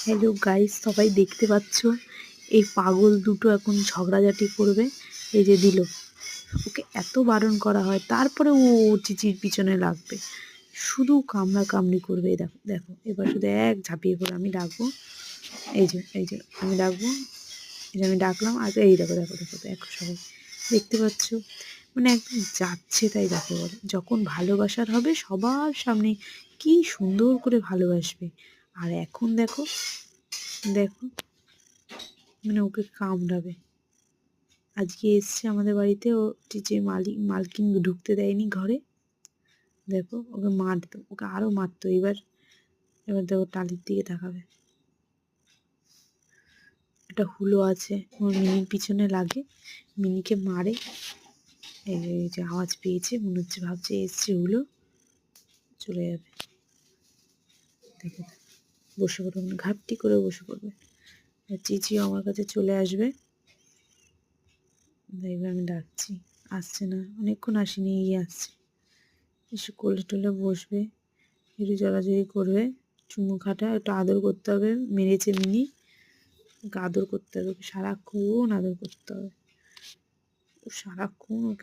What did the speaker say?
Hello guys, সবাই দেখতে পাচ্ছ এই পাগল দুটো এখন ঝগড়াঝাটি করবে। এই যে দিল, ওকে এত বারণ করা হয় তারপরে ও চিচির পিছনে লাগবে, শুধু কামড়া কামড়ি করবে। এই দেখো দেখো, এবার শুধু এক ঝাঁপিয়ে পড়ে আমি ডাকবো। এই যে আমি ডাকবো, এই যে আমি ডাকলাম। আর এই দেখো দেখো দেখো দেখো, সবাই দেখতে পাচ্ছ, মানে একদম যাচ্ছে তাই। দেখো বলে যখন ভালোবাসার হবে সবার সামনে কি সুন্দর করে ভালোবাসবে। আর এখন দেখো দেখো, মানে ওকে কামড়াবে। আজকে এসছে আমাদের বাড়িতে, ও যে মালকিন ঢুকতে দেয়নি ঘরে। দেখো ওকে মারতো, ওকে আরো মারতো। এবার এবার দেখো টালির দিকে তাকাবে। একটা হুলো আছে, ওর মিনির পিছনে লাগে, মিনিকে মারে। এই যে আওয়াজ পেয়েছে, মনে হচ্ছে ভাবছে এসছে হুলো, চলে যাবে। দেখো বসে পড়বে, ঘাপটি করে বসে পড়বে। চিচিও আমার কাছে চলে আসবে। দেখবে আমি ডাকছি, আসছে না, অনেকক্ষণ আসেনি, আসছে। এসে কোলে টোলে বসবে, একটু জড়াজড়ি করবে, চুমু খাটা, একটু আদর করতে হবে। মেরেছে মিনি, ওকে আদর করতে হবে, ওকে সারাক্ষণ আদর করতে হবে, ও সারাক্ষণ ওকে